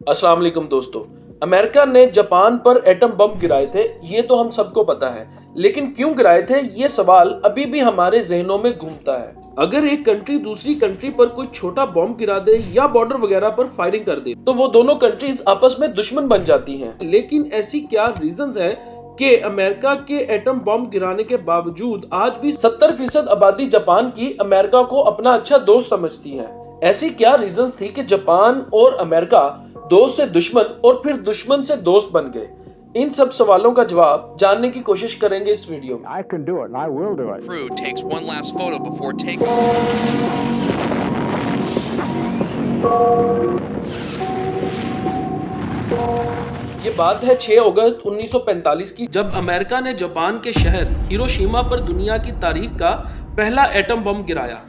अस्सलाम वालेकुम दोस्तों। अमेरिका ने जापान पर एटम बम गिराए थे, ये तो हम सबको पता है। लेकिन क्यों गिराए थे, ये सवाल अभी भी हमारे जहनों में घूमता है। अगर एक कंट्री दूसरी कंट्री पर कोई छोटा बम गिरा दे या बॉर्डर वगैरह पर फायरिंग कर दे, तो वो दोनों कंट्रीज आपस में दुश्मन बन जाती हैं। लेकिन ऐसी क्या रीजंस हैं कि अमेरिका के एटम बम गिराने के बावजूद आज भी 70% आबादी जापान की अमेरिका को अपना अच्छा दोस्त समझती है। ऐसी क्या रीजंस थी कि जापान और अमेरिका दोस्त से दुश्मन और फिर दुश्मन से दोस्त बन गए? इन सब सवालों का जवाब जानने की कोशिश करेंगे इस वीडियो में। I can do it, and I will do it. Crew takes one last photo before takeoff. ये बात है 6 अगस्त 1945 की, जब अमेरिका ने जापान के शहर हिरोशिमा पर दुनिया की तारीख का पहला एटम बम गिराया।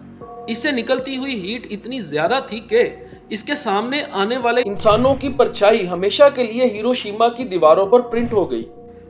इससे निकलती हुई हीट इतनी ज्यादा थी कि इसके सामने आने वाले इंसानों की परछाई हमेशा के लिए हिरोशिमा की दीवारों पर प्रिंट हो गई।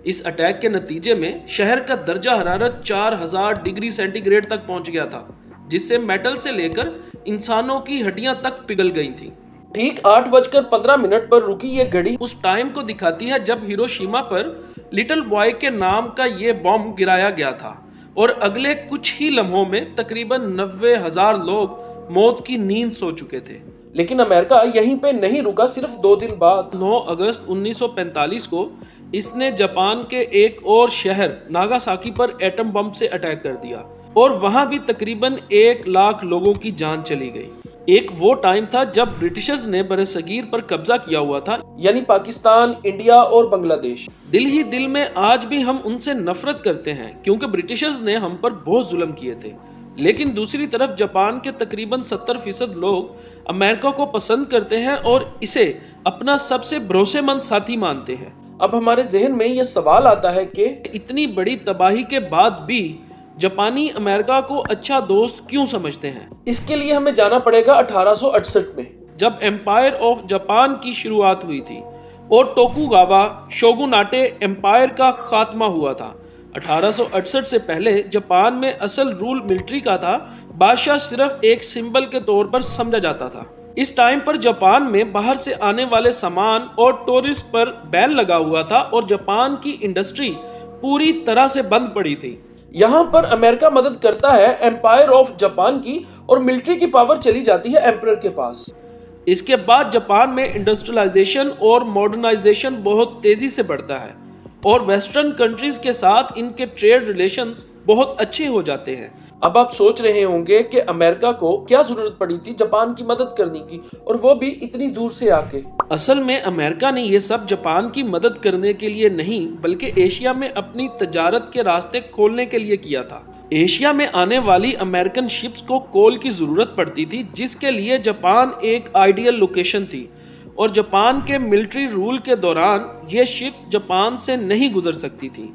इस अटैक के नतीजे में शहर का दर्जा हरारत 4000 डिग्री सेंटीग्रेड तक पहुंच गया था, जिससे मेटल से लेकर इंसानों की हड्डियां तक पिघल गई थी। ठीक 8:15 पर रुकी ये घड़ी उस टाइम को दिखाती है जब हिरोशिमा पर लिटिल बॉय के नाम का ये बम गिराया गया था, और अगले कुछ ही लम्हों में तकरीबन 90,000 लोग मौत की नींद सो चुके थे। लेकिन अमेरिका यहीं पे नहीं रुका। सिर्फ 2 दिन बाद 9 अगस्त 1945 को इसने जापान के एक और शहर नागासाकी पर एटम बम से अटैक कर दिया, और वहां भी तकरीबन 1 लाख लोगों की जान चली गई। एक वो टाइम था जब ब्रिटिशर्स ने बरसगीर पर कब्जा किया हुआ था, यानी पाकिस्तान, इंडिया और बांग्लादेश। दिल ही दिल में आज भी हम उनसे नफरत करते हैं, क्योंकि ब्रिटिशर्स ने हम पर बहुत जुल्म किए थे। लेकिन दूसरी तरफ जापान के तकरीबन 70% लोग अमेरिका को पसंद करते हैं और इसे अपना सबसे भरोसेमंद साथी मानते हैं। अब हमारे जहन में यह सवाल आता है कि इतनी बड़ी तबाही के बाद भी जापानी अमेरिका को अच्छा दोस्त क्यों समझते हैं? इसके लिए हमें जाना पड़ेगा 1868 में, जब एम्पायर ऑफ जापान की शुरुआत हुई थी और टोकुगावा शोगुनाटे एम्पायर का खात्मा हुआ था। 1868 से पहले जापान में असल रूल मिलिट्री का था। बादशाह सिर्फ एक सिंबल के तौर पर समझा जाता था। इस टाइम पर जापान में बाहर से आने वाले सामान और टूरिस्ट पर बैन लगा हुआ था, और जापान की इंडस्ट्री पूरी तरह से बंद पड़ी थी। यहाँ पर अमेरिका मदद करता है एम्पायर ऑफ जापान की, और मिलिट्री की पावर चली जाती है एम्परर के पास। इसके बाद जापान में इंडस्ट्रियलाइजेशन और मॉडर्नाइजेशन बहुत तेजी से बढ़ता है, और वेस्टर्न कंट्रीज के साथ इनके ट्रेड रिलेशंस बहुत अच्छे हो जाते हैं। अब आप सोच रहे होंगे कि अमेरिका को क्या जरूरत पड़ी थी जापान की मदद करने की, और वो भी इतनी दूर से आके। असल में अमेरिका ने ये सब जापान की मदद करने के लिए नहीं, बल्कि एशिया में अपनी तजारत के रास्ते खोलने के लिए किया था। एशिया में आने वाली अमेरिकन शिप्स को कोल की जरूरत पड़ती थी, जिसके लिए जापान एक आइडियल लोकेशन थी, और जापान के मिलिट्री रूल के दौरान ये शिप्स जापान से नहीं गुजर सकती थी।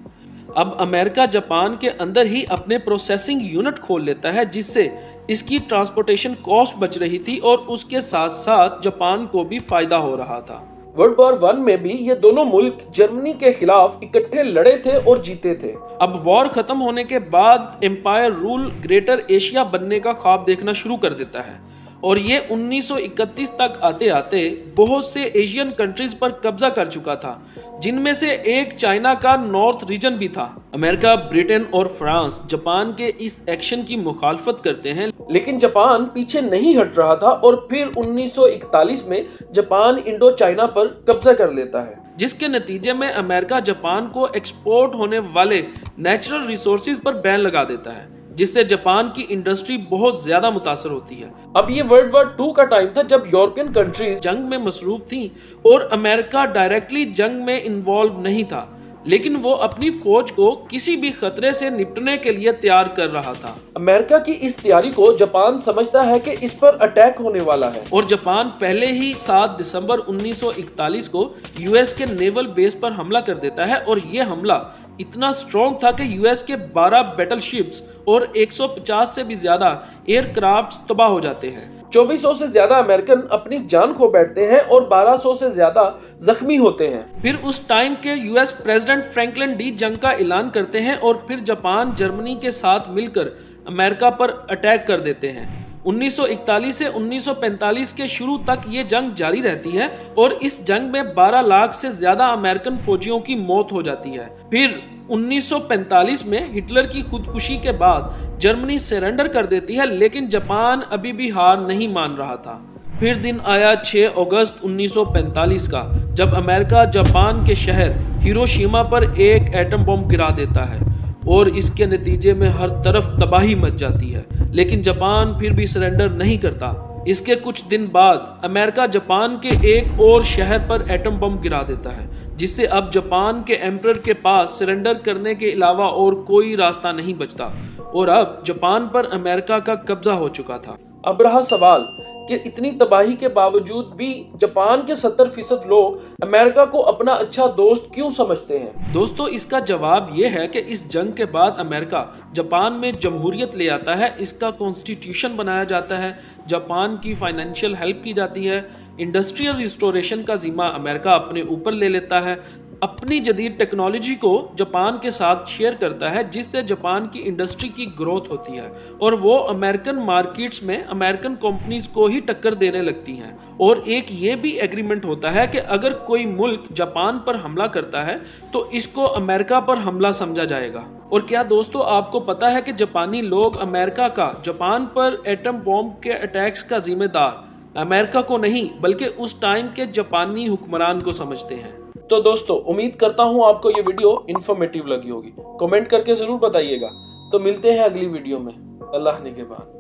अब अमेरिका जापान के अंदर ही अपने प्रोसेसिंग यूनिट खोल लेता है, जिससे इसकी ट्रांसपोर्टेशन कॉस्ट बच रही थी, और उसके साथ साथ जापान को भी फायदा हो रहा था। वर्ल्ड वॉर 1 में भी ये दोनों मुल्क जर्मनी के खिलाफ इकट्ठे लड़े थे और जीते थे। अब वॉर खत्म होने के बाद एम्पायर रूल ग्रेटर एशिया बनने का ख्वाब देखना शुरू कर देता है, और ये 1931 तक आते आते बहुत से एशियन कंट्रीज पर कब्जा कर चुका था, जिनमें से एक चाइना का नॉर्थ रीजन भी था। अमेरिका, ब्रिटेन और फ्रांस जापान के इस एक्शन की मुखालफत करते हैं, लेकिन जापान पीछे नहीं हट रहा था, और फिर 1941 में जापान इंडो चाइना पर कब्जा कर लेता है, जिसके नतीजे में अमेरिका जापान को एक्सपोर्ट होने वाले नेचुरल रिसोर्सेज पर बैन लगा देता है, जिससे जापान की इंडस्ट्री बहुत ज्यादा मुतासर होती है। अब ये वर्ल्ड वॉर 2 का टाइम था, जब यूरोपियन कंट्रीज जंग में मसरूफ थी और अमेरिका डायरेक्टली जंग में इन्वॉल्व नहीं था, लेकिन वो अपनी फौज को किसी भी खतरे से निपटने के लिए तैयार कर रहा था। अमेरिका की इस तैयारी को जापान समझता है कि इस पर अटैक होने वाला है, और जापान पहले ही 7 दिसंबर 1941 को यूएस के नेवल बेस पर हमला कर देता है, और ये हमला इतना स्ट्रॉन्ग था कि यूएस के 12 बैटलशिप्स और 150 से भी ज्यादा एयरक्राफ्ट तबाह हो जाते हैं। 2400 से ज्यादा अमेरिकन अपनी जान खो बैठते हैं, और 1200 से ज्यादा जख्मी होते हैं। फिर उस टाइम के यूएस प्रेसिडेंट फ्रैंकलिन डी जंग का ऐलान करते हैं, और फिर जापान जर्मनी के साथ मिलकर अमेरिका पर अटैक कर देते हैं। 1941 से 1945 के शुरू तक ये जंग जारी रहती है और इस जंग में 12 लाख से ज्यादा अमेरिकन फौजियों की मौत हो जाती है। फिर 1945 में हिटलर की खुदकुशी के बाद जर्मनी सरेंडर कर देती है, लेकिन जापान अभी भी हार नहीं मान रहा था। फिर दिन आया 6 अगस्त 1945 का, जब अमेरिका जापान के शहर हिरोशिमा पर एक एटम बम गिरा देता है और इसके नतीजे में हर तरफ तबाही मच जाती है। लेकिन जापान फिर भी सरेंडर नहीं करता। इसके कुछ दिन बाद अमेरिका जापान के एक और शहर पर एटम बम गिरा देता है, जिससे अब जापान के एम्परर के पास सरेंडर करने के अलावा और कोई रास्ता नहीं बचता और अब जापान पर अमेरिका का कब्जा हो चुका था। अब रहा सवाल कि इतनी तबाही के बावजूद भी जापान के 70% लोग अमेरिका को अपना अच्छा दोस्त क्यों समझते हैं? दोस्तों, इसका जवाब यह है कि इस जंग के बाद अमेरिका जापान में जमहूरियत ले आता है, इसका कॉन्स्टिट्यूशन बनाया जाता है, जापान की फाइनेंशियल हेल्प की जाती है, इंडस्ट्रियल रिस्टोरेशन का जिम्मा अमेरिका अपने ऊपर ले लेता है, अपनी जदीद टेक्नोलॉजी को जापान के साथ शेयर करता है, जिससे जापान की इंडस्ट्री की ग्रोथ होती है और वो अमेरिकन मार्केट्स में अमेरिकन कंपनीज को ही टक्कर देने लगती हैं। और एक ये भी एग्रीमेंट होता है कि अगर कोई मुल्क जापान पर हमला करता है तो इसको अमेरिका पर हमला समझा जाएगा। और क्या दोस्तों, आपको पता है कि जापानी लोग अमेरिका का जापान पर एटम बॉम्ब के अटैक्स का जिम्मेदार अमेरिका को नहीं बल्कि उस टाइम के जापानी हुक्मरान को समझते हैं। तो दोस्तों, उम्मीद करता हूँ आपको ये वीडियो इन्फॉर्मेटिव लगी होगी। कमेंट करके जरूर बताइएगा। तो मिलते हैं अगली वीडियो में। अल्लाह निगहबान।